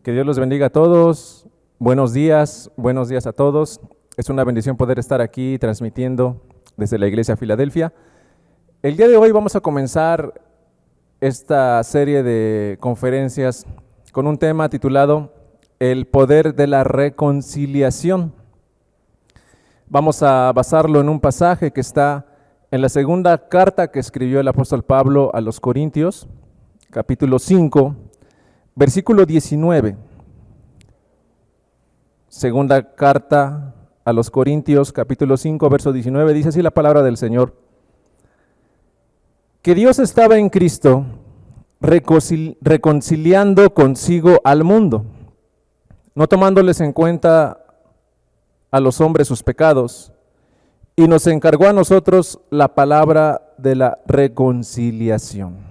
Que Dios los bendiga a todos. Buenos días a todos. Es una bendición poder estar aquí transmitiendo desde la Iglesia Filadelfia. El día de hoy vamos a comenzar esta serie de conferencias con un tema titulado El poder de la reconciliación. Vamos a basarlo en un pasaje que está en la segunda carta que escribió el apóstol Pablo a los Corintios, capítulo 5, versículo 19. Segunda carta a los Corintios, capítulo 5, verso 19, dice así la palabra del Señor: que Dios estaba en Cristo reconciliando consigo al mundo, no tomándoles en cuenta a los hombres sus pecados, y nos encargó a nosotros la palabra de la reconciliación.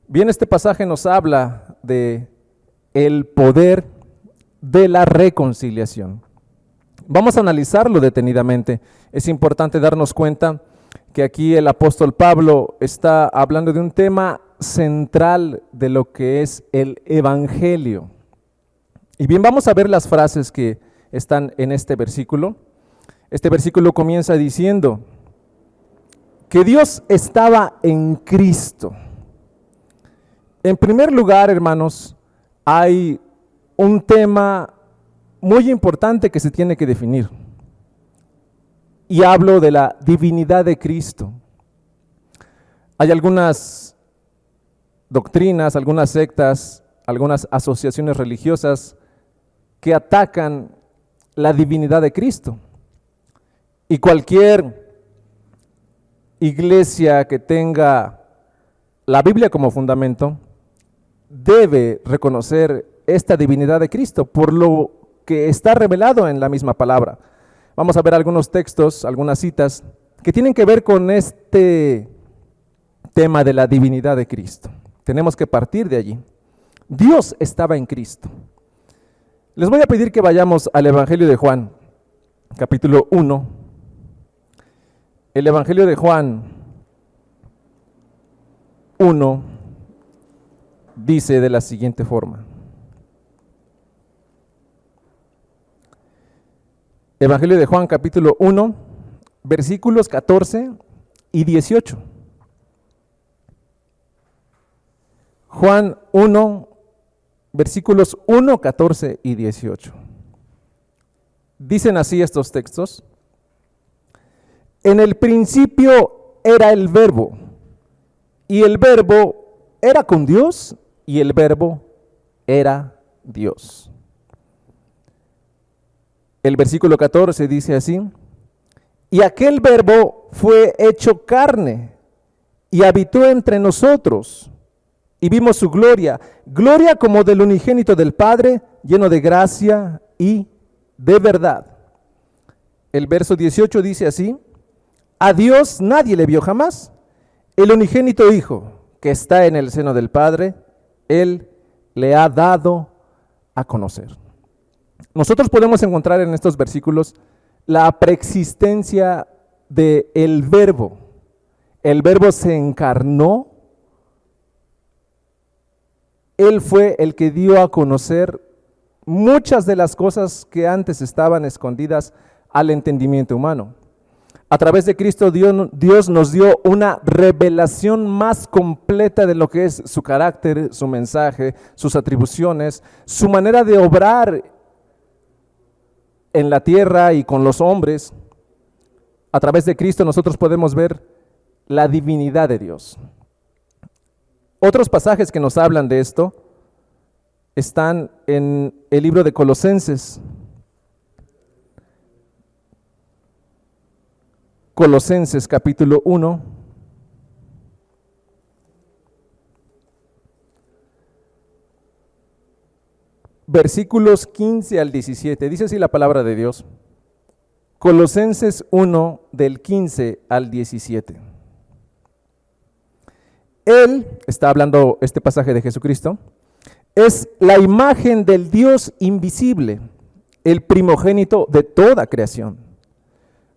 Bien, este pasaje nos habla de el poder de la reconciliación. Vamos a analizarlo detenidamente. Es importante darnos cuenta que aquí el apóstol Pablo está hablando de un tema central de lo que es el evangelio. Y bien, vamos a ver las frases que están en este versículo. Este versículo comienza diciendo que Dios estaba en Cristo. En primer lugar, hermanos, hay un tema muy importante que se tiene que definir. Y hablo de la divinidad de Cristo. Hay algunas doctrinas, algunas sectas, algunas asociaciones religiosas que atacan la divinidad de Cristo. Y cualquier iglesia que tenga la Biblia como fundamento debe reconocer esta divinidad de Cristo por lo que está revelado en la misma palabra. Vamos a ver algunos textos, algunas citas que tienen que ver con este tema de la divinidad de Cristo. Tenemos que partir de allí. Dios estaba en Cristo. Les voy a pedir que vayamos al Evangelio de Juan, capítulo 1. El Evangelio de Juan 1 dice de la siguiente forma. Evangelio de Juan, capítulo 1, versículos 14 y 18. Juan 1, versículos 1, 14 y 18. Dicen así estos textos: en el principio era el Verbo, y el Verbo era con Dios, y el Verbo era Dios. El versículo 14 dice así: y aquel Verbo fue hecho carne, y habitó entre nosotros, y vimos su gloria, gloria como del unigénito del Padre, lleno de gracia y de verdad. El verso 18 dice así: a Dios nadie le vio jamás, el unigénito Hijo que está en el seno del Padre, Él le ha dado a conocer. Nosotros podemos encontrar en estos versículos la preexistencia del Verbo. El Verbo se encarnó. Él fue el que dio a conocer muchas de las cosas que antes estaban escondidas al entendimiento humano. A través de Cristo Dios nos dio una revelación más completa de lo que es su carácter, su mensaje, sus atribuciones, su manera de obrar en la tierra y con los hombres. A través de Cristo nosotros podemos ver la divinidad de Dios. Otros pasajes que nos hablan de esto están en el libro de Colosenses. Colosenses capítulo 1. Versículos 15 al 17. Dice así la palabra de Dios. Colosenses 1 del 15 al 17. Él, está hablando este pasaje de Jesucristo, es la imagen del Dios invisible, el primogénito de toda creación.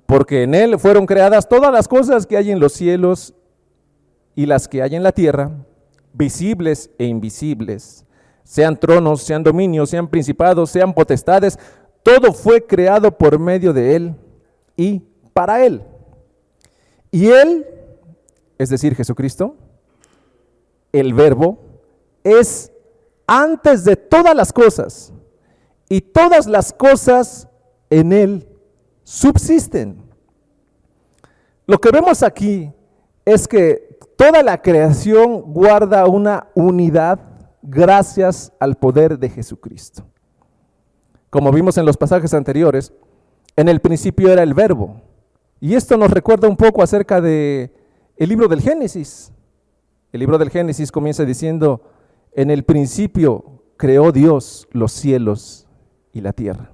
Porque en Él fueron creadas todas las cosas que hay en los cielos y las que hay en la tierra, visibles e invisibles, sean tronos, sean dominios, sean principados, sean potestades, todo fue creado por medio de Él y para Él. Y Él, es decir, Jesucristo, el Verbo, es antes de todas las cosas, y todas las cosas en Él subsisten. Lo que vemos aquí es que toda la creación guarda una unidad gracias al poder de Jesucristo. Como vimos en los pasajes anteriores, en el principio era el Verbo. Y esto nos recuerda un poco acerca de el libro del Génesis. El libro del Génesis comienza diciendo, en el principio creó Dios los cielos y la tierra.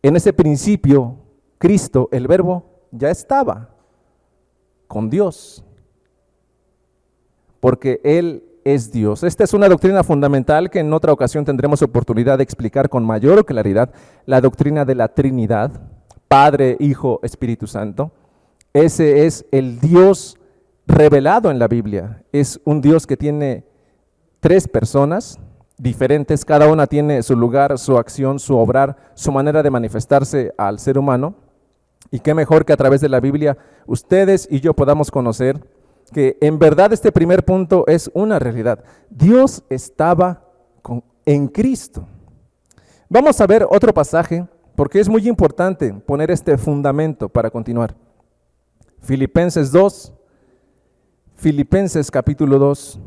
En ese principio, Cristo, el Verbo, ya estaba con Dios, porque Él es Dios. Esta es una doctrina fundamental que en otra ocasión tendremos oportunidad de explicar con mayor claridad, la doctrina de la Trinidad, Padre, Hijo, Espíritu Santo. Ese es el Dios revelado en la Biblia. Es un Dios que tiene tres personas diferentes, cada una tiene su lugar, su acción, su obrar, su manera de manifestarse al ser humano. Y qué mejor que a través de la Biblia ustedes y yo podamos conocer que en verdad este primer punto es una realidad. Dios estaba en Cristo. Vamos a ver otro pasaje porque es muy importante poner este fundamento para continuar. Filipenses 2, Filipenses capítulo 2,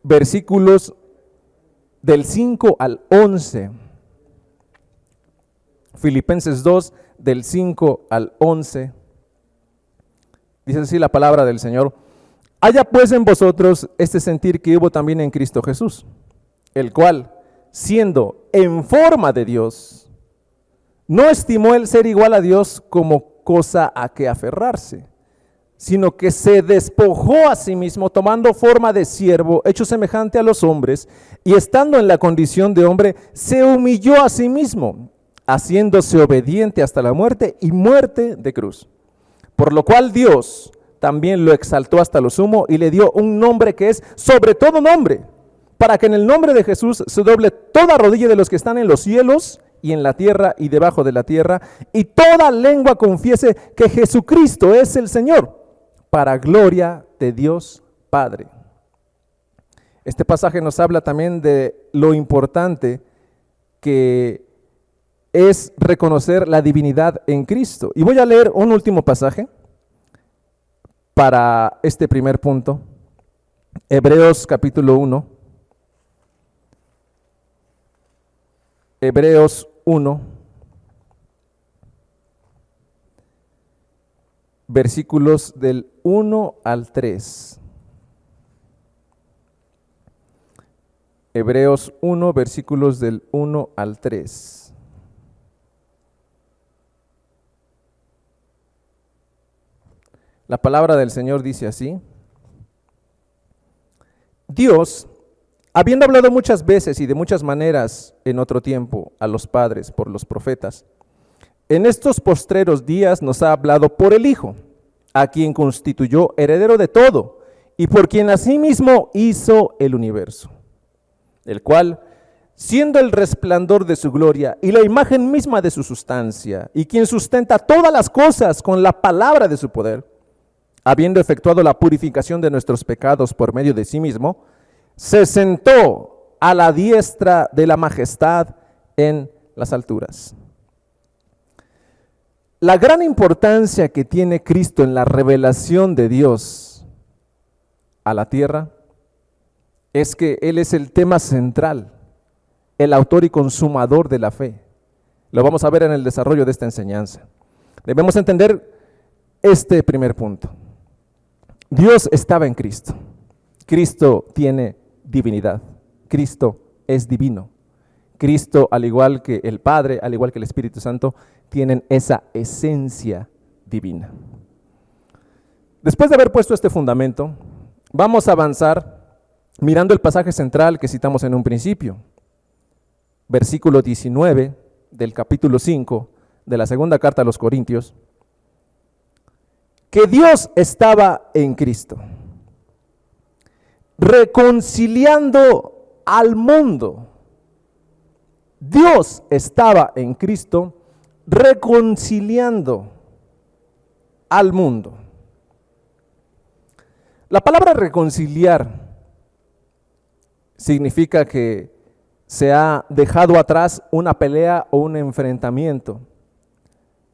versículos del 5 al 11. Filipenses 2, del 5 al 11. Dice así la palabra del Señor. Haya pues en vosotros este sentir que hubo también en Cristo Jesús, el cual, siendo en forma de Dios, no estimó el ser igual a Dios como cosa a que aferrarse, sino que se despojó a sí mismo, tomando forma de siervo, hecho semejante a los hombres, y estando en la condición de hombre, se humilló a sí mismo, haciéndose obediente hasta la muerte y muerte de cruz. Por lo cual Dios también lo exaltó hasta lo sumo y le dio un nombre que es sobre todo nombre, para que en el nombre de Jesús se doble toda rodilla de los que están en los cielos y en la tierra y debajo de la tierra, y toda lengua confiese que Jesucristo es el Señor, para gloria de Dios Padre. Este pasaje nos habla también de lo importante que es reconocer la divinidad en Cristo. Y voy a leer un último pasaje para este primer punto. Hebreos capítulo 1. Hebreos 1, versículos del 1 al 3. Hebreos 1, versículos del 1 al 3. La palabra del Señor dice así: Dios, habiendo hablado muchas veces y de muchas maneras en otro tiempo a los padres por los profetas, en estos postreros días nos ha hablado por el Hijo, a quien constituyó heredero de todo y por quien asimismo hizo el universo, el cual, siendo el resplandor de su gloria y la imagen misma de su sustancia, y quien sustenta todas las cosas con la palabra de su poder, habiendo efectuado la purificación de nuestros pecados por medio de sí mismo, se sentó a la diestra de la majestad en las alturas. La gran importancia que tiene Cristo en la revelación de Dios a la tierra es que Él es el tema central, el autor y consumador de la fe. Lo vamos a ver en el desarrollo de esta enseñanza. Debemos entender este primer punto. Dios estaba en Cristo. Cristo tiene divinidad. Cristo es divino. Cristo, al igual que el Padre, al igual que el Espíritu Santo, tienen esa esencia divina. Después de haber puesto este fundamento, vamos a avanzar mirando el pasaje central que citamos en un principio. Versículo 19 del capítulo 5 de la segunda carta a los Corintios. Que Dios estaba en Cristo. reconciliando al mundo. Dios estaba en Cristo reconciliando al mundo. La palabra reconciliar significa que se ha dejado atrás una pelea o un enfrentamiento.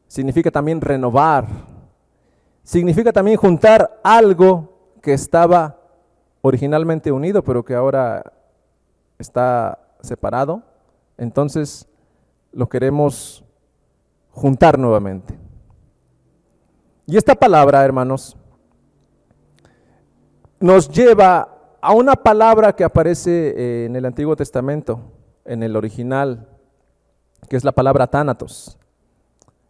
Significa también renovar. Significa también juntar algo que estaba originalmente unido, pero que ahora está separado. Entonces lo queremos juntar nuevamente. Y esta palabra, hermanos, nos lleva a una palabra que aparece en el Antiguo Testamento, en el original, que es la palabra tánatos.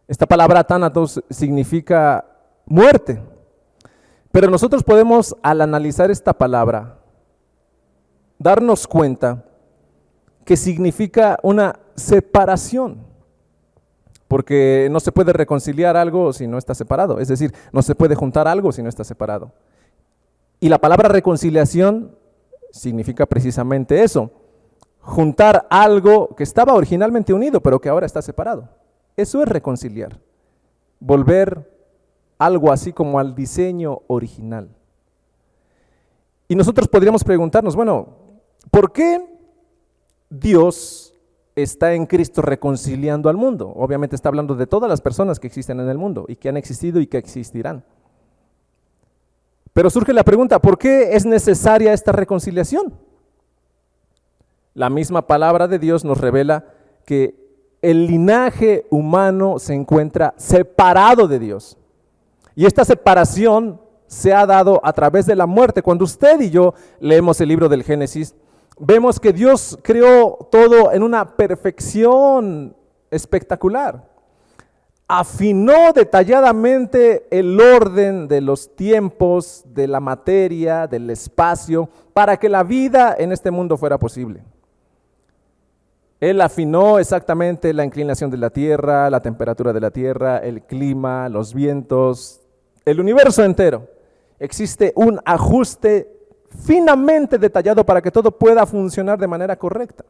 Esta palabra tánatos significa muerte, pero nosotros podemos, al analizar esta palabra, darnos cuenta que significa una separación, porque no se puede reconciliar algo si no está separado, es decir, no se puede juntar algo si no está separado. Y la palabra reconciliación significa precisamente eso, juntar algo que estaba originalmente unido, pero que ahora está separado. Eso es reconciliar, volver algo así como al diseño original. Y nosotros podríamos preguntarnos, bueno, ¿por qué Dios está en Cristo reconciliando al mundo? Obviamente está hablando de todas las personas que existen en el mundo y que han existido y que existirán. Pero surge la pregunta, ¿por qué es necesaria esta reconciliación? La misma palabra de Dios nos revela que el linaje humano se encuentra separado de Dios. Y esta separación se ha dado a través de la muerte. Cuando usted y yo leemos el libro del Génesis, vemos que Dios creó todo en una perfección espectacular. Afinó detalladamente el orden de los tiempos, de la materia, del espacio, para que la vida en este mundo fuera posible. Él afinó exactamente la inclinación de la tierra, la temperatura de la tierra, el clima, los vientos, el universo entero. Existe un ajuste finamente detallado para que todo pueda funcionar de manera correcta.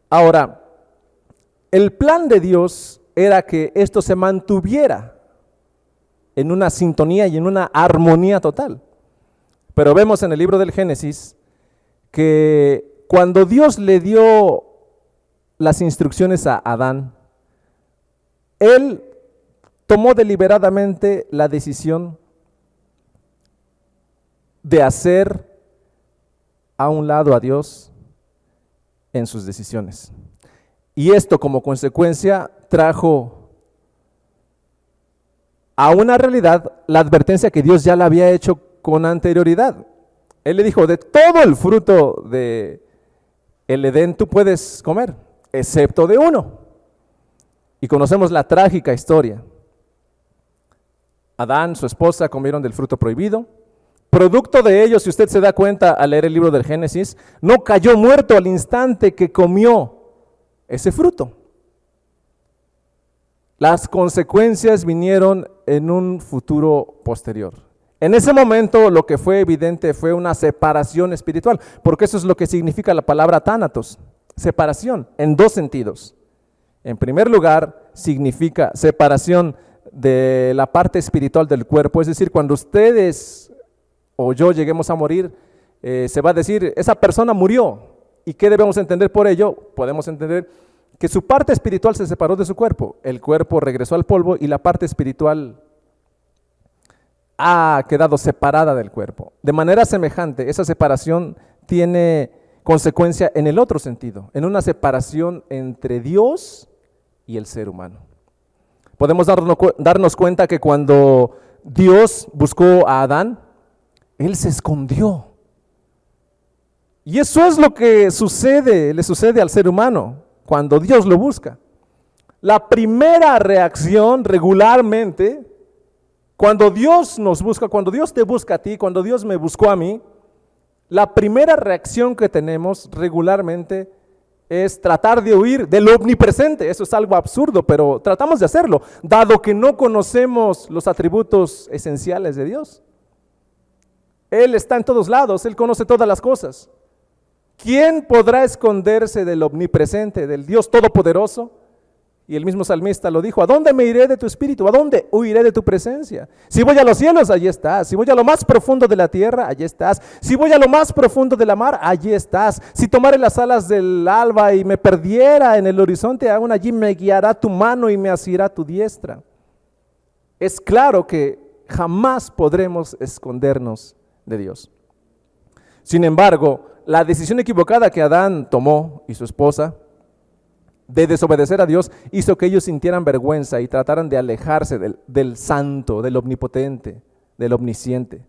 Ahora, el plan de Dios era que esto se mantuviera en una sintonía y en una armonía total. Pero vemos en el libro del Génesis que cuando Dios le dio las instrucciones a Adán, él tomó deliberadamente la decisión de hacer a un lado a Dios en sus decisiones. Y esto como consecuencia trajo a una realidad la advertencia que Dios ya la había hecho con anterioridad. Él le dijo, de todo el fruto de el Edén tú puedes comer, excepto de uno. Y conocemos la trágica historia. Adán, su esposa, comieron del fruto prohibido. Producto de ello, si usted se da cuenta al leer el libro del Génesis, no cayó muerto al instante que comió ese fruto. Las consecuencias vinieron en un futuro posterior. En ese momento lo que fue evidente fue una separación espiritual, porque eso es lo que significa la palabra tánatos, separación, en dos sentidos. En primer lugar, significa separación de la parte espiritual del cuerpo, es decir, cuando ustedes o yo lleguemos a morir, se va a decir, esa persona murió. ¿Y qué debemos entender por ello? Podemos entender que su parte espiritual se separó de su cuerpo, el cuerpo regresó al polvo y la parte espiritual ha quedado separada del cuerpo. De manera semejante, esa separación tiene consecuencia en el otro sentido, en una separación entre Dios y el ser humano. Podemos darnos cuenta que cuando Dios buscó a Adán, él se escondió. Y eso es lo que le sucede al ser humano cuando Dios lo busca. La primera reacción regularmente, cuando Dios nos busca, cuando Dios te busca a ti, cuando Dios me buscó a mí, la primera reacción que tenemos regularmente es tratar de huir del omnipresente. Eso es algo absurdo, pero tratamos de hacerlo, dado que no conocemos los atributos esenciales de Dios. Él está en todos lados, Él conoce todas las cosas. ¿Quién podrá esconderse del omnipresente, del Dios Todopoderoso? Y el mismo salmista lo dijo: ¿a dónde me iré de tu espíritu? ¿A dónde huiré de tu presencia? Si voy a los cielos, allí estás. Si voy a lo más profundo de la tierra, allí estás. Si voy a lo más profundo de la mar, allí estás. Si tomare las alas del alba y me perdiera en el horizonte, aún allí me guiará tu mano y me asirá tu diestra. Es claro que jamás podremos escondernos de Dios. Sin embargo, la decisión equivocada que Adán tomó y su esposa de desobedecer a Dios hizo que ellos sintieran vergüenza y trataran de alejarse del santo, del omnipotente, del omnisciente.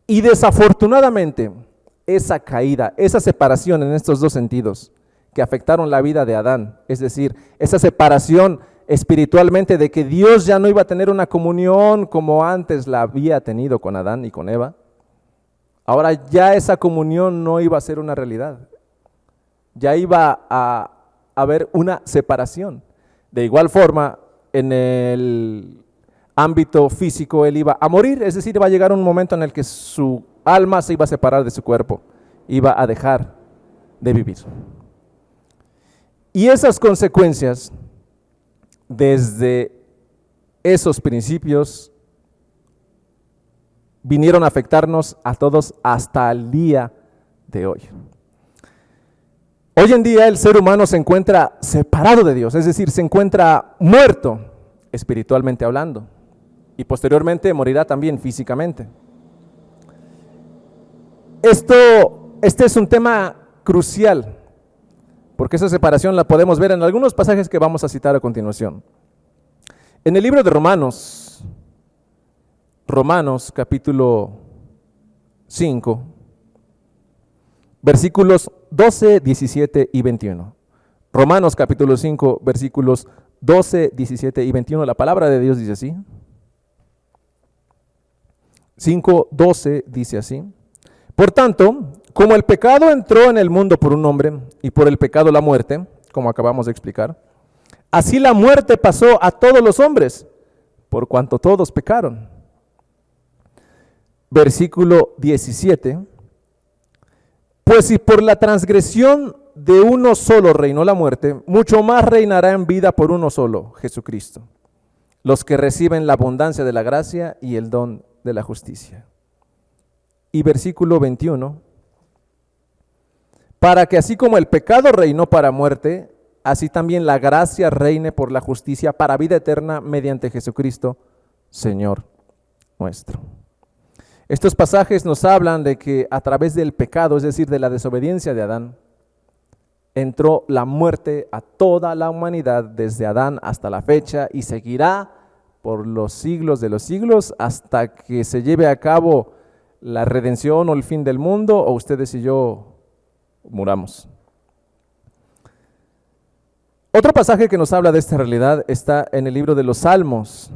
Y desafortunadamente, esa caída, esa separación en estos dos sentidos que afectaron la vida de Adán, es decir, esa separación espiritualmente de que Dios ya no iba a tener una comunión como antes la había tenido con Adán y con Eva, ahora ya esa comunión no iba a ser una realidad. Ya iba a haber una separación. De igual forma, en el ámbito físico, él iba a morir, es decir, iba a llegar un momento en el que su alma se iba a separar de su cuerpo, iba a dejar de vivir. Y esas consecuencias, desde esos principios, vinieron a afectarnos a todos hasta el día de hoy. Hoy en día el ser humano se encuentra separado de Dios, es decir, se encuentra muerto espiritualmente hablando, y posteriormente morirá también físicamente. Este es un tema crucial, porque esa separación la podemos ver en algunos pasajes que vamos a citar a continuación. En el libro de Romanos capítulo 5, versículos 12, 17 y 21. Romanos capítulo 5, versículos 12, 17 y 21. La palabra de Dios dice así. 5, 12 dice así. Por tanto, como el pecado entró en el mundo por un hombre, y por el pecado la muerte, como acabamos de explicar, así la muerte pasó a todos los hombres, por cuanto todos pecaron. Versículo 17. Pues si por la transgresión de uno solo reinó la muerte, mucho más reinará en vida por uno solo, Jesucristo, los que reciben la abundancia de la gracia y el don de la justicia. Y versículo 21, para que así como el pecado reinó para muerte, así también la gracia reine por la justicia para vida eterna mediante Jesucristo, Señor nuestro. Estos pasajes nos hablan de que a través del pecado, es decir, de la desobediencia de Adán, entró la muerte a toda la humanidad desde Adán hasta la fecha y seguirá por los siglos de los siglos hasta que se lleve a cabo la redención o el fin del mundo, o ustedes y yo muramos. Otro pasaje que nos habla de esta realidad está en el libro de los Salmos.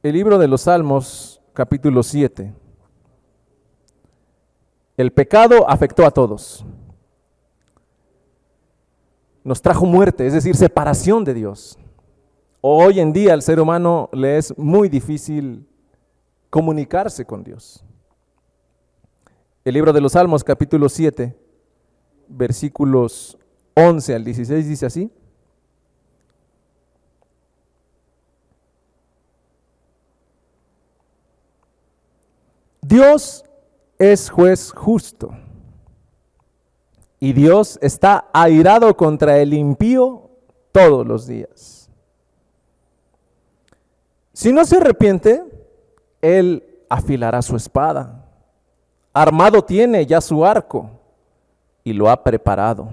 El libro de los Salmos, capítulo 7. El pecado afectó a todos. Nos trajo muerte, es decir, separación de Dios. Hoy en día al ser humano le es muy difícil comunicarse con Dios. El libro de los Salmos, capítulo 7, versículos 11 al 16 dice así. Dios es juez justo y Dios está airado contra el impío todos los días. Si no se arrepiente, Él afilará su espada. Armado tiene ya su arco y lo ha preparado.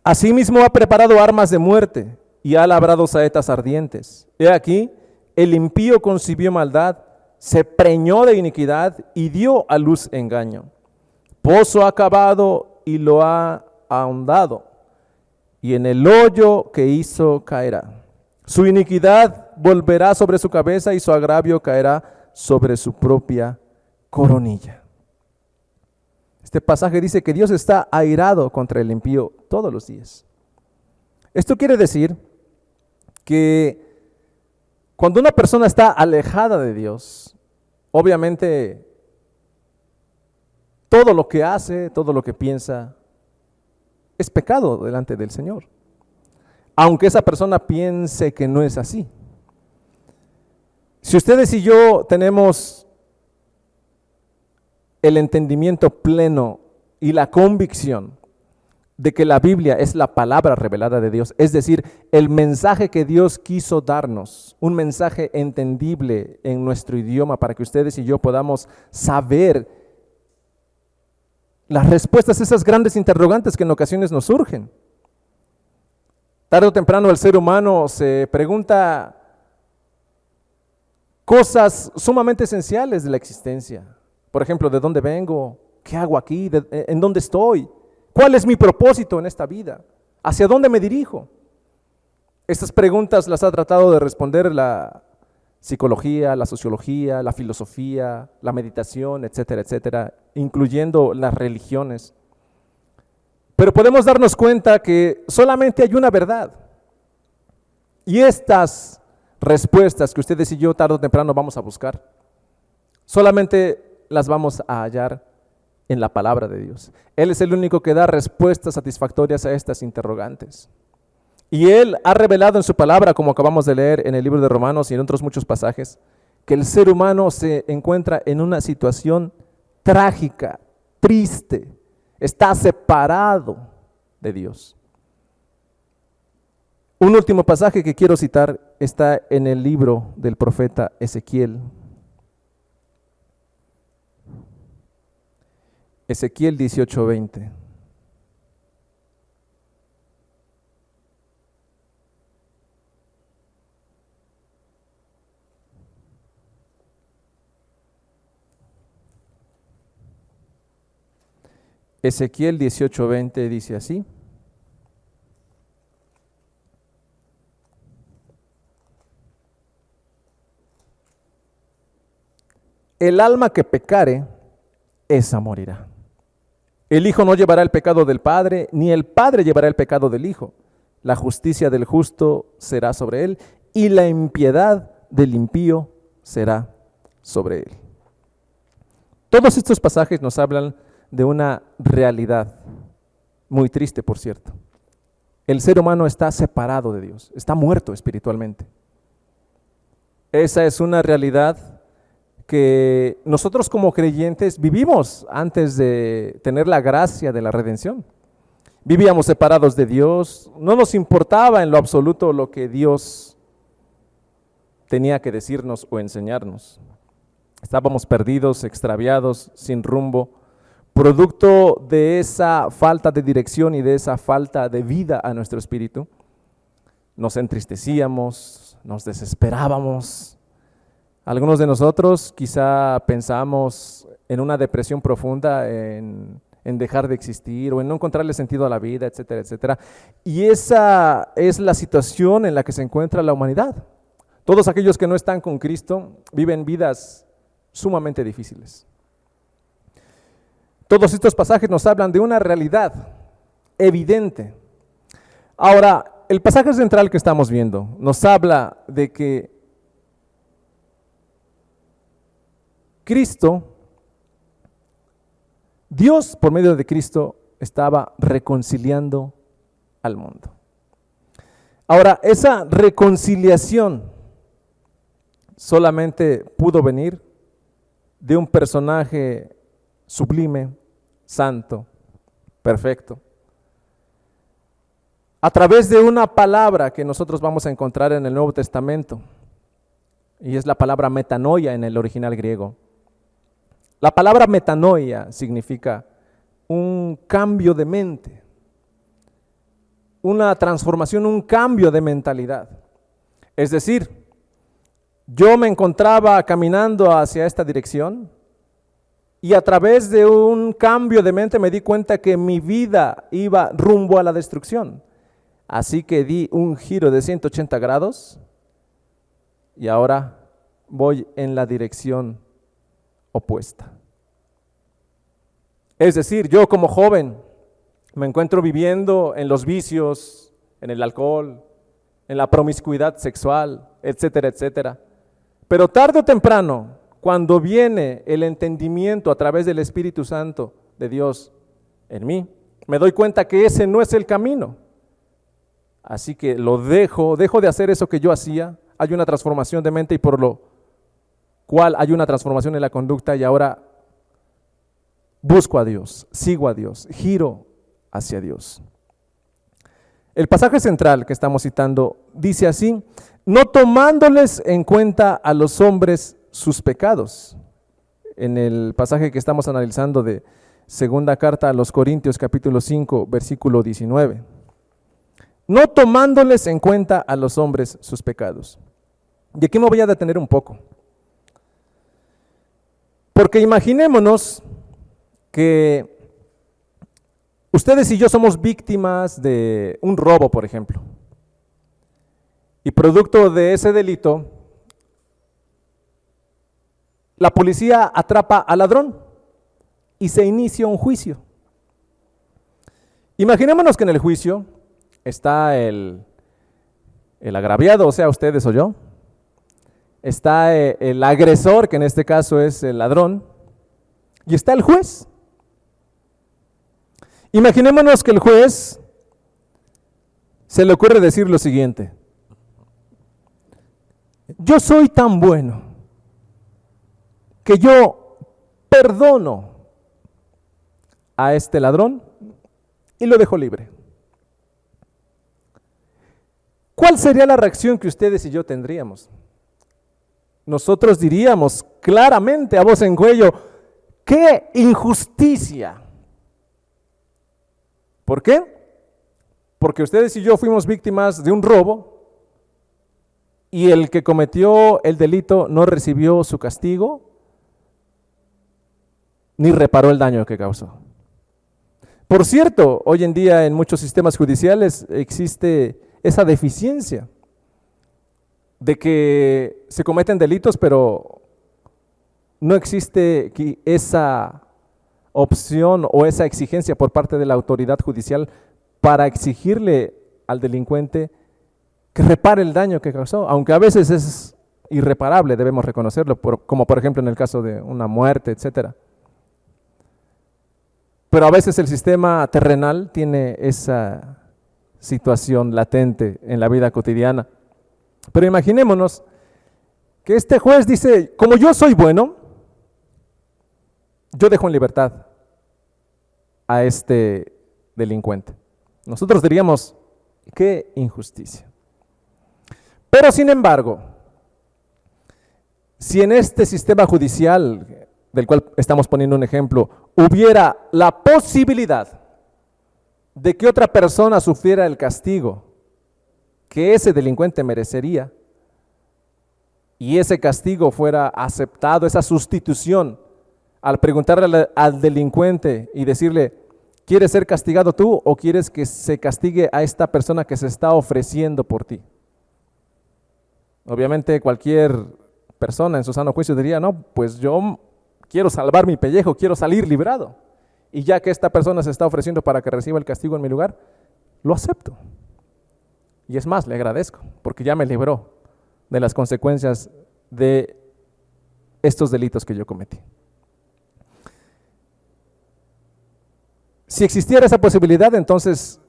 Asimismo ha preparado armas de muerte y ha labrado saetas ardientes. He aquí, el impío concibió maldad, se preñó de iniquidad y dio a luz engaño. Pozo ha cavado y lo ha ahondado, y en el hoyo que hizo caerá. Su iniquidad volverá sobre su cabeza y su agravio caerá sobre su propia coronilla. Este pasaje dice que Dios está airado contra el impío todos los días. Esto quiere decir que cuando una persona está alejada de Dios, obviamente todo lo que hace, todo lo que piensa, es pecado delante del Señor. Aunque esa persona piense que no es así. Si ustedes y yo tenemos el entendimiento pleno y la convicción de que la Biblia es la palabra revelada de Dios, es decir, el mensaje que Dios quiso darnos, un mensaje entendible en nuestro idioma para que ustedes y yo podamos saber las respuestas a esas grandes interrogantes que en ocasiones nos surgen. Tarde o temprano el ser humano se pregunta cosas sumamente esenciales de la existencia. Por ejemplo, ¿de dónde vengo? ¿Qué hago aquí? ¿En dónde estoy? ¿Cuál es mi propósito en esta vida? ¿Hacia dónde me dirijo? Estas preguntas las ha tratado de responder la psicología, la sociología, la filosofía, la meditación, etcétera, etcétera, incluyendo las religiones. Pero podemos darnos cuenta que solamente hay una verdad. Y estas respuestas que ustedes y yo tarde o temprano vamos a buscar, solamente las vamos a hallar en la palabra de Dios. Él es el único que da respuestas satisfactorias a estas interrogantes. Y Él ha revelado en su palabra, como acabamos de leer en el libro de Romanos y en otros muchos pasajes, que el ser humano se encuentra en una situación trágica, triste, está separado de Dios. Un último pasaje que quiero citar está en el libro del profeta Ezequiel. Ezequiel 18:20. Ezequiel 18:20 dice así: el alma que pecare, esa morirá. El Hijo no llevará el pecado del Padre, ni el Padre llevará el pecado del Hijo. La justicia del justo será sobre él, y la impiedad del impío será sobre él. Todos estos pasajes nos hablan de una realidad muy triste, por cierto. El ser humano está separado de Dios, está muerto espiritualmente. Esa es una realidad que nosotros como creyentes vivimos antes de tener la gracia de la redención. Vivíamos separados de Dios, no nos importaba en lo absoluto lo que Dios tenía que decirnos o enseñarnos. Estábamos perdidos, extraviados, sin rumbo, producto de esa falta de dirección y de esa falta de vida a nuestro espíritu. Nos entristecíamos, nos desesperábamos. Algunos de nosotros quizá pensamos en una depresión profunda, en dejar de existir o en no encontrarle sentido a la vida, etcétera, etcétera. Y esa es la situación en la que se encuentra la humanidad. Todos aquellos que no están con Cristo viven vidas sumamente difíciles. Todos estos pasajes nos hablan de una realidad evidente. Ahora, el pasaje central que estamos viendo nos habla de que Cristo, Dios por medio de Cristo, estaba reconciliando al mundo. Ahora, esa reconciliación solamente pudo venir de un personaje sublime, santo, perfecto, a través de una palabra que nosotros vamos a encontrar en el Nuevo Testamento, y es la palabra metanoia en el original griego. La palabra metanoia significa un cambio de mente, una transformación, un cambio de mentalidad. Es decir, yo me encontraba caminando hacia esta dirección y a través de un cambio de mente me di cuenta que mi vida iba rumbo a la destrucción. Así que di un giro de 180 grados y ahora voy en la dirección opuesta. Es decir, yo como joven me encuentro viviendo en los vicios, en el alcohol, en la promiscuidad sexual, etcétera, etcétera. Pero tarde o temprano, cuando viene el entendimiento a través del Espíritu Santo de Dios en mí, me doy cuenta que ese no es el camino. Así que lo dejo de hacer eso que yo hacía. Hay una transformación de mente y por lo cual hay una transformación en la conducta y ahora busco a Dios, sigo a Dios, giro hacia Dios. El pasaje central que estamos citando dice así: no tomándoles en cuenta a los hombres sus pecados. En el pasaje que estamos analizando de segunda carta a los Corintios capítulo 5 versículo 19. No tomándoles en cuenta a los hombres sus pecados. Y aquí me voy a detener un poco. Porque imaginémonos que ustedes y yo somos víctimas de un robo, por ejemplo. Y producto de ese delito, la policía atrapa al ladrón y se inicia un juicio. Imaginémonos que en el juicio está el agraviado, o sea, ustedes o yo. Está el agresor, que en este caso es el ladrón, y está el juez. Imaginémonos que el juez se le ocurre decir lo siguiente: yo soy tan bueno que yo perdono a este ladrón y lo dejo libre. ¿Cuál sería la reacción que ustedes y yo tendríamos? Nosotros diríamos claramente a voz en cuello: ¡qué injusticia! ¿Por qué? Porque ustedes y yo fuimos víctimas de un robo y el que cometió el delito no recibió su castigo ni reparó el daño que causó. Por cierto, hoy en día en muchos sistemas judiciales existe esa deficiencia de que se cometen delitos, pero no existe esa opción o esa exigencia por parte de la autoridad judicial para exigirle al delincuente que repare el daño que causó, aunque a veces es irreparable, debemos reconocerlo, como por ejemplo en el caso de una muerte, etcétera. Pero a veces el sistema terrenal tiene esa situación latente en la vida cotidiana. Pero imaginémonos que este juez dice: como yo soy bueno, yo dejo en libertad a este delincuente. Nosotros diríamos: qué injusticia. Pero sin embargo, si en este sistema judicial, del cual estamos poniendo un ejemplo, hubiera la posibilidad de que otra persona sufriera el castigo que ese delincuente merecería, y ese castigo fuera aceptado, esa sustitución, al preguntarle al delincuente y decirle: ¿quieres ser castigado tú o quieres que se castigue a esta persona que se está ofreciendo por ti? Obviamente cualquier persona en su sano juicio diría: no, pues yo quiero salvar mi pellejo, quiero salir librado, y ya que esta persona se está ofreciendo para que reciba el castigo en mi lugar, lo acepto. Y es más, le agradezco, porque ya me libró de las consecuencias de estos delitos que yo cometí. Si existiera esa posibilidad, entonces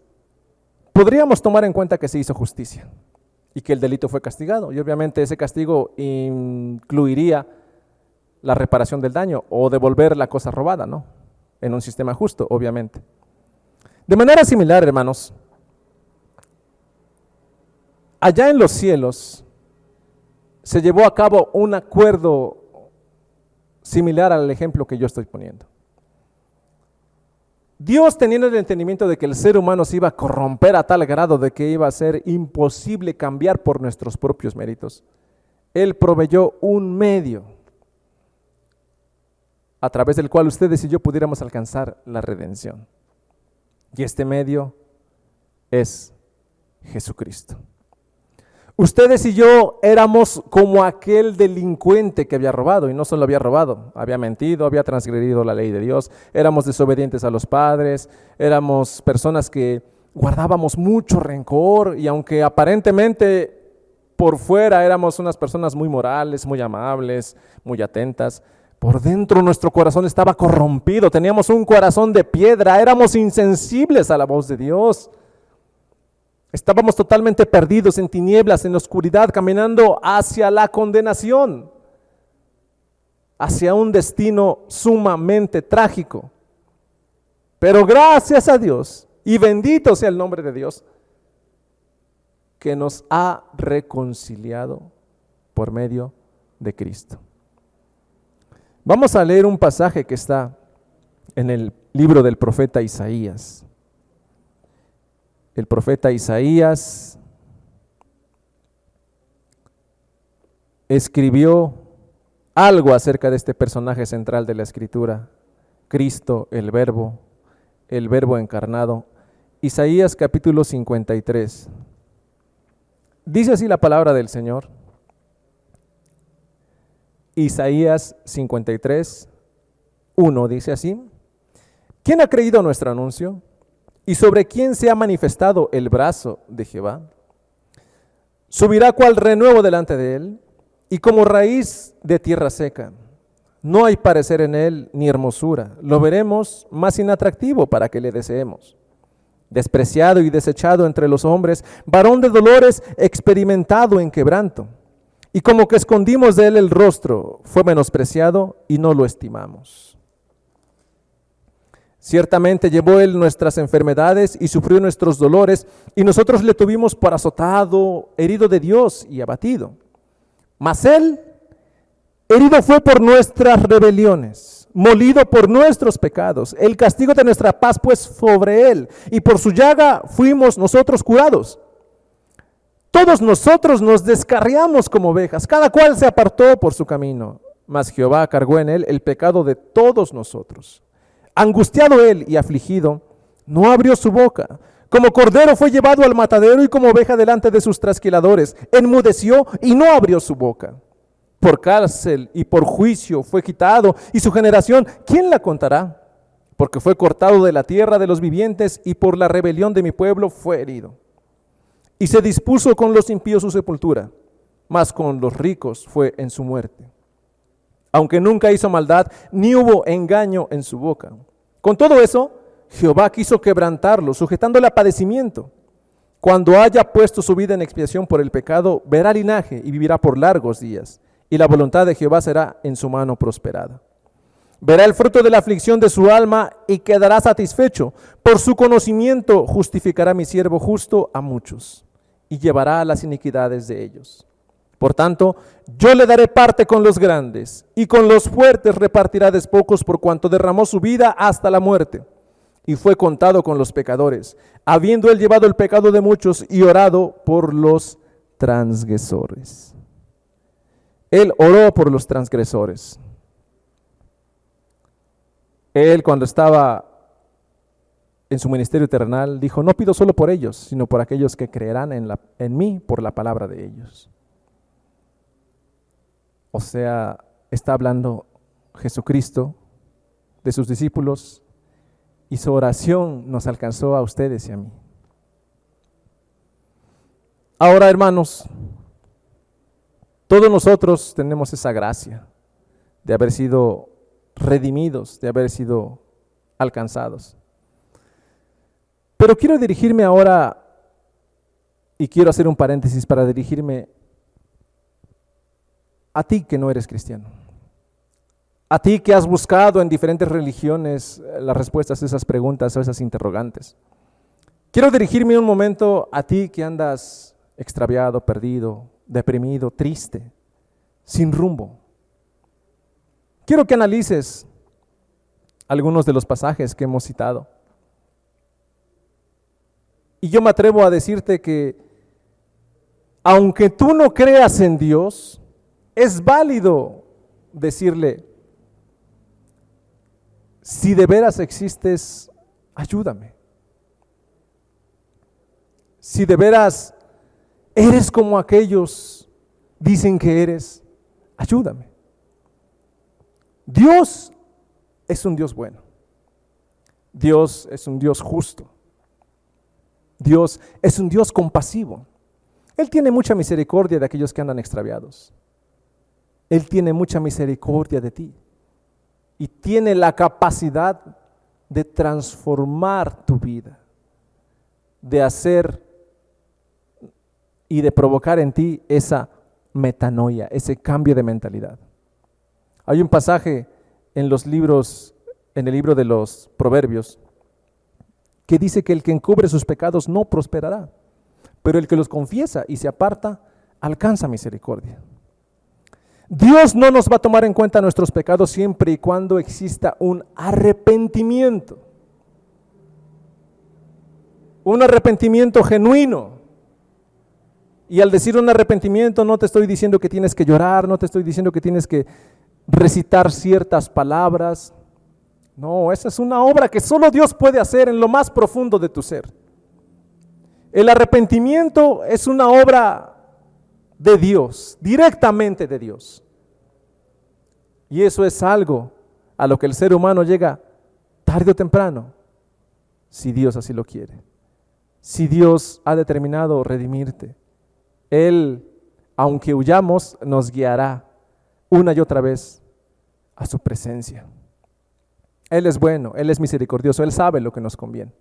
podríamos tomar en cuenta que se hizo justicia y que el delito fue castigado, y obviamente ese castigo incluiría la reparación del daño o devolver la cosa robada, ¿no? En un sistema justo, obviamente. De manera similar, hermanos, allá en los cielos se llevó a cabo un acuerdo similar al ejemplo que yo estoy poniendo. Dios, teniendo el entendimiento de que el ser humano se iba a corromper a tal grado de que iba a ser imposible cambiar por nuestros propios méritos, Él proveyó un medio a través del cual ustedes y yo pudiéramos alcanzar la redención. Y este medio es Jesucristo. Ustedes y yo éramos como aquel delincuente que había robado, y no solo había robado, había mentido, había transgredido la ley de Dios, éramos desobedientes a los padres, éramos personas que guardábamos mucho rencor y aunque aparentemente por fuera éramos unas personas muy morales, muy amables, muy atentas, por dentro nuestro corazón estaba corrompido, teníamos un corazón de piedra, éramos insensibles a la voz de Dios. Estábamos totalmente perdidos en tinieblas, en la oscuridad, caminando hacia la condenación, hacia un destino sumamente trágico. Pero gracias a Dios, y bendito sea el nombre de Dios, que nos ha reconciliado por medio de Cristo. Vamos a leer un pasaje que está en el libro del profeta Isaías. El profeta Isaías escribió algo acerca de este personaje central de la Escritura, Cristo, el Verbo encarnado. Isaías capítulo 53. Dice así la palabra del Señor. Isaías 53, 1 dice así: ¿Quién ha creído nuestro anuncio? ¿Y sobre quién se ha manifestado el brazo de Jehová? Subirá cual renuevo delante de él, y como raíz de tierra seca. No hay parecer en él ni hermosura. Lo veremos más inatractivo para que le deseemos. Despreciado y desechado entre los hombres, varón de dolores, experimentado en quebranto. Y como que escondimos de él el rostro, fue menospreciado y no lo estimamos. Ciertamente llevó él nuestras enfermedades y sufrió nuestros dolores, y nosotros le tuvimos por azotado, herido de Dios y abatido. Mas él, herido fue por nuestras rebeliones, molido por nuestros pecados. El castigo de nuestra paz pues sobre él, y por su llaga fuimos nosotros curados. Todos nosotros nos descarriamos como ovejas, cada cual se apartó por su camino, mas Jehová cargó en él el pecado de todos nosotros. Angustiado él y afligido, no abrió su boca. Como cordero fue llevado al matadero y como oveja delante de sus trasquiladores. Enmudeció y no abrió su boca. Por cárcel y por juicio fue quitado, y su generación, ¿quién la contará? Porque fue cortado de la tierra de los vivientes, y por la rebelión de mi pueblo fue herido. Y se dispuso con los impíos su sepultura, mas con los ricos fue en su muerte. Aunque nunca hizo maldad, ni hubo engaño en su boca. Con todo eso, Jehová quiso quebrantarlo, sujetándole a padecimiento. Cuando haya puesto su vida en expiación por el pecado, verá linaje y vivirá por largos días. Y la voluntad de Jehová será en su mano prosperada. Verá el fruto de la aflicción de su alma y quedará satisfecho. Por su conocimiento justificará mi siervo justo a muchos y llevará las iniquidades de ellos. Por tanto, yo le daré parte con los grandes, y con los fuertes repartirá despojos, por cuanto derramó su vida hasta la muerte, y fue contado con los pecadores, habiendo él llevado el pecado de muchos y orado por los transgresores. Él oró por los transgresores. Él, cuando estaba en su ministerio terrenal, dijo: no pido solo por ellos, sino por aquellos que creerán en mí por la palabra de ellos. O sea, está hablando Jesucristo de sus discípulos, y su oración nos alcanzó a ustedes y a mí. Ahora, hermanos, todos nosotros tenemos esa gracia de haber sido redimidos, de haber sido alcanzados. Pero quiero dirigirme ahora, y quiero hacer un paréntesis para dirigirme a ti que no eres cristiano, a ti que has buscado en diferentes religiones las respuestas a esas preguntas o esas interrogantes. Quiero dirigirme un momento a ti que andas extraviado, perdido, deprimido, triste, sin rumbo. Quiero que analices algunos de los pasajes que hemos citado. Y yo me atrevo a decirte que aunque tú no creas en Dios, es válido decirle: si de veras existes, ayúdame. Si de veras eres como aquellos dicen que eres, ayúdame. Dios es un Dios bueno. Dios es un Dios justo. Dios es un Dios compasivo. Él tiene mucha misericordia de aquellos que andan extraviados. Él tiene mucha misericordia de ti y tiene la capacidad de transformar tu vida, de hacer y de provocar en ti esa metanoia, ese cambio de mentalidad. Hay un pasaje en los libros, en el libro de los Proverbios, que dice que el que encubre sus pecados no prosperará, pero el que los confiesa y se aparta alcanza misericordia. Dios no nos va a tomar en cuenta nuestros pecados siempre y cuando exista un arrepentimiento genuino. Y al decir un arrepentimiento no te estoy diciendo que tienes que llorar, no te estoy diciendo que tienes que recitar ciertas palabras. No, esa es una obra que solo Dios puede hacer en lo más profundo de tu ser. El arrepentimiento es una obra de Dios, directamente de Dios. Y eso es algo a lo que el ser humano llega tarde o temprano, si Dios así lo quiere. Si Dios ha determinado redimirte, Él, aunque huyamos, nos guiará una y otra vez a su presencia. Él es bueno, Él es misericordioso, Él sabe lo que nos conviene.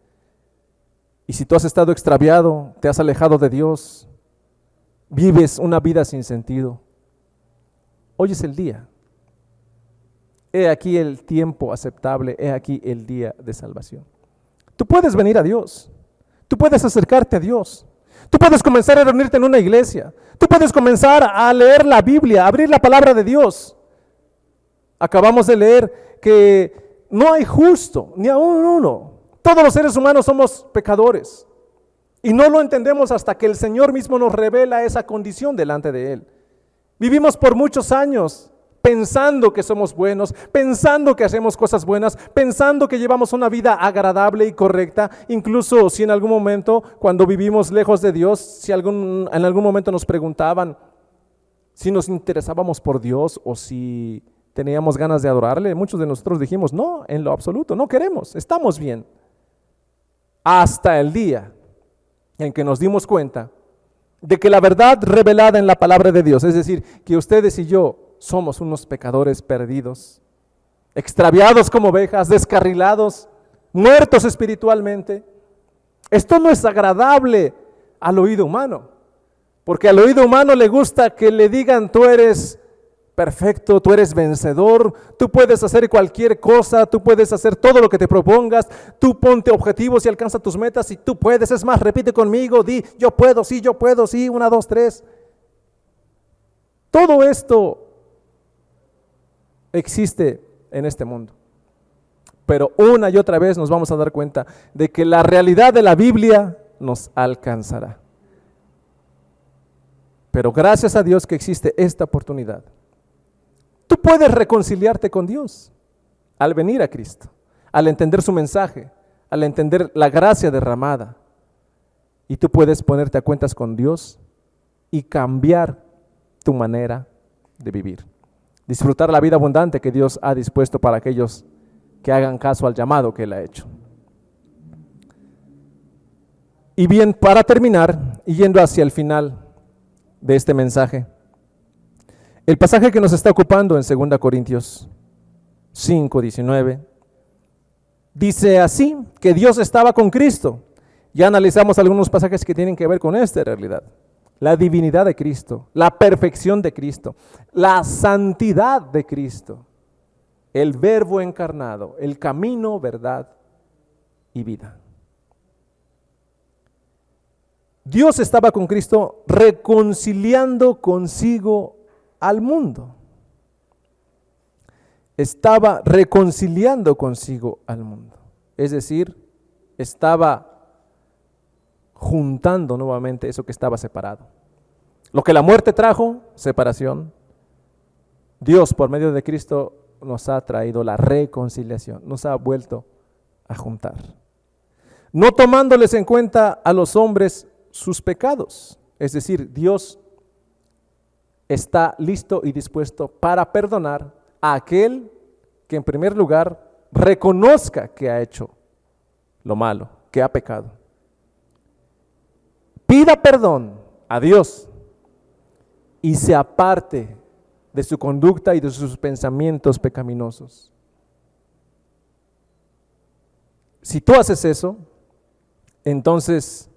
Y si tú has estado extraviado, te has alejado de Dios, vives una vida sin sentido, hoy es el día. He aquí el tiempo aceptable, he aquí el día de salvación. Tú puedes venir a Dios, tú puedes acercarte a Dios, tú puedes comenzar a reunirte en una iglesia, tú puedes comenzar a leer la Biblia, a abrir la palabra de Dios. Acabamos de leer que no hay justo, ni aún uno. Todos los seres humanos somos pecadores y no lo entendemos hasta que el Señor mismo nos revela esa condición delante de Él. Vivimos por muchos años pensando que somos buenos, pensando que hacemos cosas buenas, pensando que llevamos una vida agradable y correcta, incluso si en algún momento, cuando vivimos lejos de Dios, si en algún momento nos preguntaban si nos interesábamos por Dios o si teníamos ganas de adorarle, muchos de nosotros dijimos, no, en lo absoluto, no queremos, estamos bien. Hasta el día en que nos dimos cuenta de que la verdad revelada en la palabra de Dios, es decir, que ustedes y yo somos unos pecadores perdidos, extraviados como ovejas, descarrilados, muertos espiritualmente. Esto no es agradable al oído humano, porque al oído humano le gusta que le digan tú eres perfecto, tú eres vencedor, tú puedes hacer cualquier cosa, tú puedes hacer todo lo que te propongas, tú ponte objetivos y alcanza tus metas y tú puedes, es más, repite conmigo, di yo puedo, sí, 1, 2, 3. Todo esto existe en este mundo, pero una y otra vez nos vamos a dar cuenta de que la realidad de la Biblia nos alcanzará. Pero gracias a Dios que existe esta oportunidad. Tú puedes reconciliarte con Dios al venir a Cristo, al entender su mensaje, al entender la gracia derramada. Y tú puedes ponerte a cuentas con Dios y cambiar tu manera de vivir. Disfrutar la vida abundante que Dios ha dispuesto para aquellos que hagan caso al llamado que Él ha hecho. Y bien, para terminar, y yendo hacia el final de este mensaje, el pasaje que nos está ocupando en 2 Corintios 5:19 dice así, que Dios estaba con Cristo. Ya analizamos algunos pasajes que tienen que ver con esta realidad. La divinidad de Cristo, la perfección de Cristo, la santidad de Cristo, el verbo encarnado, el camino, verdad y vida. Dios estaba con Cristo reconciliando consigo al mundo. Estaba reconciliando consigo al mundo. Es decir, estaba juntando nuevamente eso que estaba separado. Lo que la muerte trajo, separación, Dios por medio de Cristo nos ha traído la reconciliación, nos ha vuelto a juntar. No tomándoles en cuenta a los hombres sus pecados, es decir, Dios está listo y dispuesto para perdonar a aquel que en primer lugar reconozca que ha hecho lo malo, que ha pecado. pida perdón a Dios y se aparte de su conducta y de sus pensamientos pecaminosos. Si tú haces eso, entonces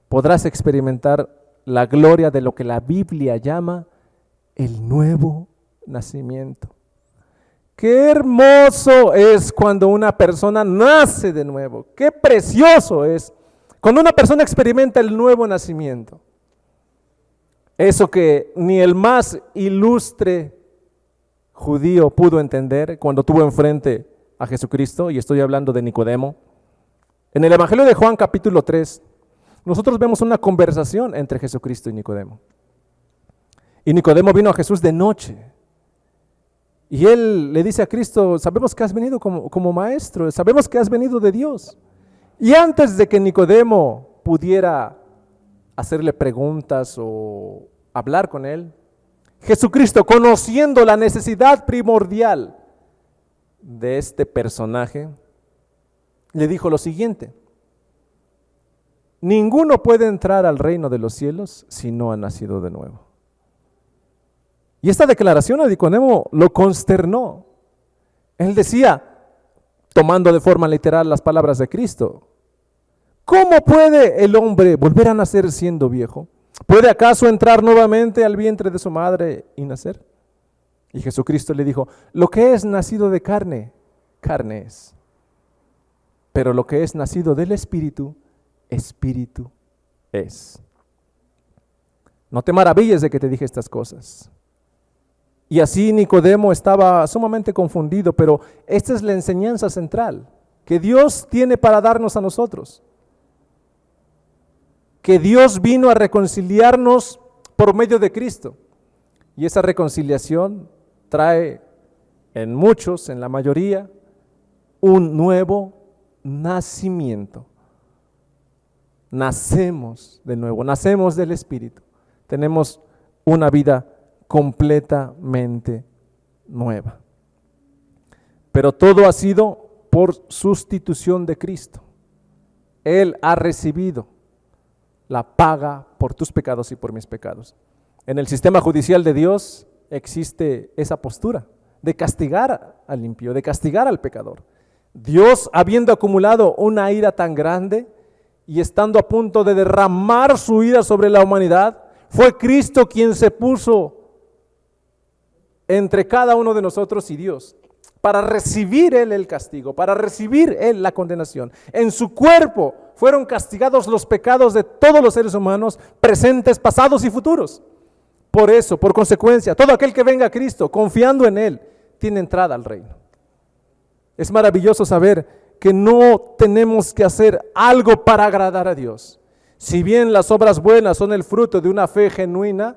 podrás experimentar la gloria de lo que la Biblia llama el nuevo nacimiento. Qué hermoso es cuando una persona nace de nuevo. Qué precioso es cuando una persona experimenta el nuevo nacimiento. Eso que ni el más ilustre judío pudo entender cuando tuvo enfrente a Jesucristo, y estoy hablando de Nicodemo. En el Evangelio de Juan capítulo 3, nosotros vemos una conversación entre Jesucristo y Nicodemo. Y Nicodemo vino a Jesús de noche. Y él le dice a Cristo, sabemos que has venido como maestro, sabemos que has venido de Dios. Y antes de que Nicodemo pudiera hacerle preguntas o hablar con él, Jesucristo, conociendo la necesidad primordial de este personaje, le dijo lo siguiente: ninguno puede entrar al reino de los cielos si no ha nacido de nuevo. Y esta declaración a Nicodemo lo consternó. Él decía, tomando de forma literal las palabras de Cristo, ¿cómo puede el hombre volver a nacer siendo viejo? ¿Puede acaso entrar nuevamente al vientre de su madre y nacer? Y Jesucristo le dijo, lo que es nacido de carne, carne es. Pero lo que es nacido del Espíritu, Espíritu es. No te maravilles de que te dije estas cosas. Y así Nicodemo estaba sumamente confundido, pero esta es la enseñanza central que Dios tiene para darnos a nosotros. Que Dios vino a reconciliarnos por medio de Cristo. Y esa reconciliación trae en muchos, en la mayoría, un nuevo nacimiento. Nacemos de nuevo, nacemos del Espíritu. Tenemos una vida completamente nueva. Pero todo ha sido por sustitución de Cristo. Él ha recibido la paga por tus pecados y por mis pecados. En el sistema judicial de Dios existe esa postura de castigar al impío, de castigar al pecador. Dios, habiendo acumulado una ira tan grande y estando a punto de derramar su ira sobre la humanidad, fue Cristo quien se puso entre cada uno de nosotros y Dios, para recibir Él el castigo, para recibir Él la condenación. En su cuerpo fueron castigados los pecados de todos los seres humanos, presentes, pasados y futuros. Por eso, por consecuencia, todo aquel que venga a Cristo, confiando en Él, tiene entrada al reino. Es maravilloso saber que no tenemos que hacer algo para agradar a Dios. Si bien las obras buenas son el fruto de una fe genuina,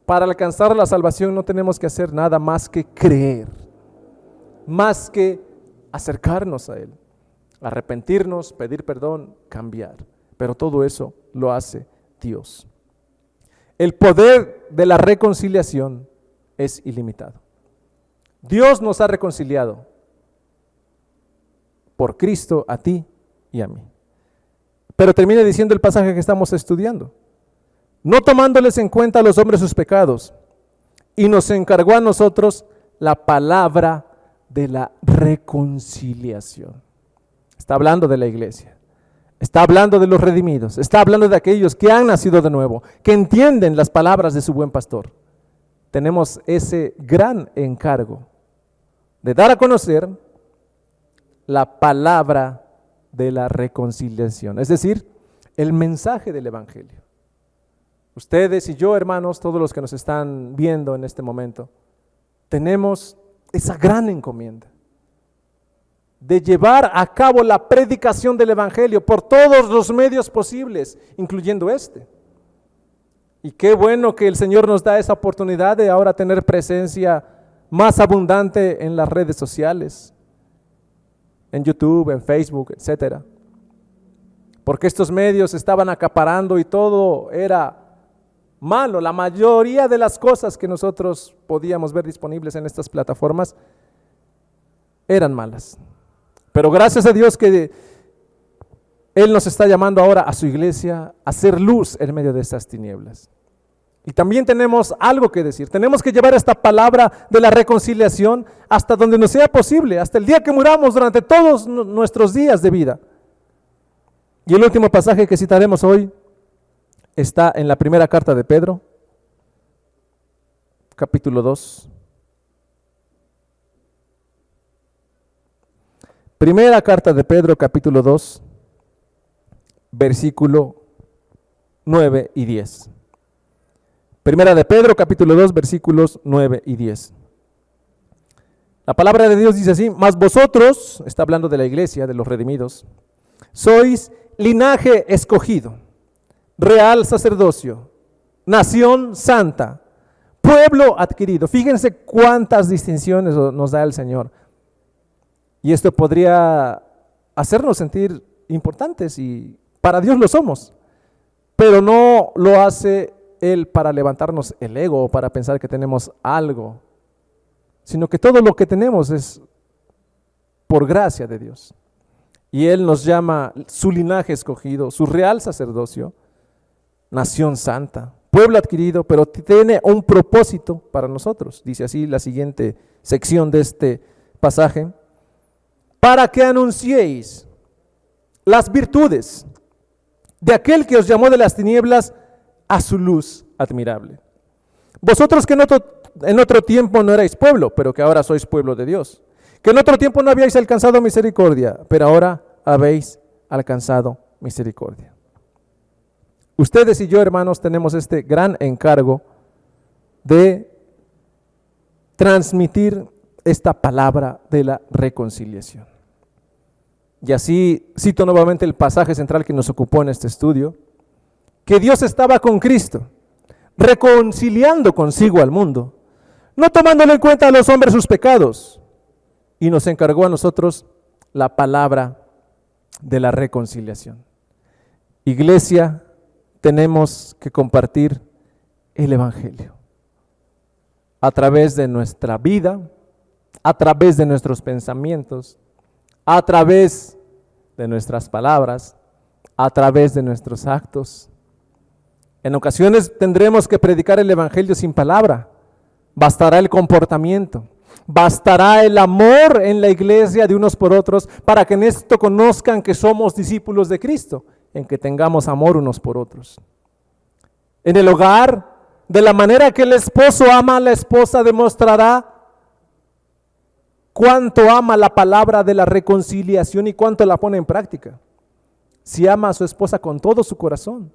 para alcanzar la salvación no tenemos que hacer nada más que creer, más que acercarnos a Él, arrepentirnos, pedir perdón, cambiar. Pero todo eso lo hace Dios. El poder de la reconciliación es ilimitado. Dios nos ha reconciliado por Cristo a ti y a mí. Pero termina diciendo el pasaje que estamos estudiando. No tomándoles en cuenta a los hombres sus pecados, y nos encargó a nosotros la palabra de la reconciliación. Está hablando de la iglesia, está hablando de los redimidos, está hablando de aquellos que han nacido de nuevo, que entienden las palabras de su buen pastor. Tenemos ese gran encargo de dar a conocer la palabra de la reconciliación, es decir, el mensaje del Evangelio. Ustedes y yo, hermanos, todos los que nos están viendo en este momento, tenemos esa gran encomienda de llevar a cabo la predicación del Evangelio por todos los medios posibles, incluyendo este. Y qué bueno que el Señor nos da esa oportunidad de ahora tener presencia más abundante en las redes sociales, en YouTube, en Facebook, etcétera. Porque estos medios estaban acaparando y todo era malo. La mayoría de las cosas que nosotros podíamos ver disponibles en estas plataformas eran malas. Pero gracias a Dios que Él nos está llamando ahora a su iglesia a hacer luz en medio de estas tinieblas. Y también tenemos algo que decir. Tenemos que llevar esta palabra de la reconciliación hasta donde nos sea posible, hasta el día que muramos, durante todos nuestros días de vida. Y el último pasaje que citaremos hoy está en la primera carta de Pedro, capítulo 2. Primera carta de Pedro, capítulo 2, versículo 9 y 10. Primera de Pedro, capítulo 2, versículos 9 y 10. La palabra de Dios dice así: mas vosotros, está hablando de la iglesia, de los redimidos, sois linaje escogido, real sacerdocio, nación santa, pueblo adquirido. Fíjense cuántas distinciones nos da el Señor. Y esto podría hacernos sentir importantes, y para Dios lo somos, pero no lo hace Él para levantarnos el ego o para pensar que tenemos algo, sino que todo lo que tenemos es por gracia de Dios. Y Él nos llama su linaje escogido, su real sacerdocio, nación santa, pueblo adquirido, pero tiene un propósito para nosotros. Dice así la siguiente sección de este pasaje: para que anunciéis las virtudes de aquel que os llamó de las tinieblas a su luz admirable. Vosotros que en otro tiempo no erais pueblo, pero que ahora sois pueblo de Dios. Que en otro tiempo no habíais alcanzado misericordia, pero ahora habéis alcanzado misericordia. Ustedes y yo, hermanos, tenemos este gran encargo de transmitir esta palabra de la reconciliación. Y así cito nuevamente el pasaje central que nos ocupó en este estudio: que Dios estaba con Cristo, reconciliando consigo al mundo, no tomándole en cuenta a los hombres sus pecados, y nos encargó a nosotros la palabra de la reconciliación. Iglesia, tenemos que compartir el Evangelio a través de nuestra vida, a través de nuestros pensamientos, a través de nuestras palabras, a través de nuestros actos. En ocasiones tendremos que predicar el Evangelio sin palabra. Bastará el comportamiento, bastará el amor en la iglesia de unos por otros para que en esto conozcan que somos discípulos de Cristo, en que tengamos amor unos por otros. En el hogar, de la manera que el esposo ama a la esposa, demostrará cuánto ama la palabra de la reconciliación y cuánto la pone en práctica. Si ama a su esposa con todo su corazón,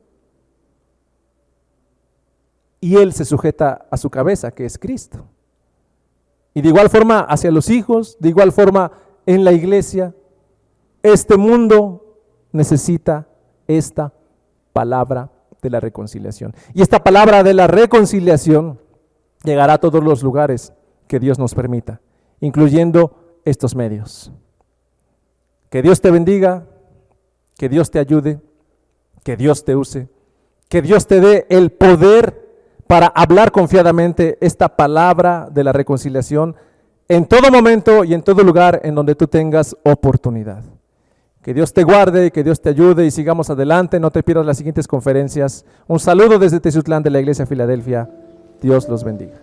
y él se sujeta a su cabeza, que es Cristo. Y de igual forma hacia los hijos, de igual forma en la iglesia, este mundo necesita esta palabra de la reconciliación. Y esta palabra de la reconciliación llegará a todos los lugares que Dios nos permita, incluyendo estos medios. Que Dios te bendiga, que Dios te ayude, que Dios te use, que Dios te dé el poder para hablar confiadamente esta palabra de la reconciliación en todo momento y en todo lugar en donde tú tengas oportunidad. Que Dios te guarde, que Dios te ayude y sigamos adelante. No te pierdas las siguientes conferencias. Un saludo desde Teciutlán de la Iglesia Filadelfia. Dios los bendiga.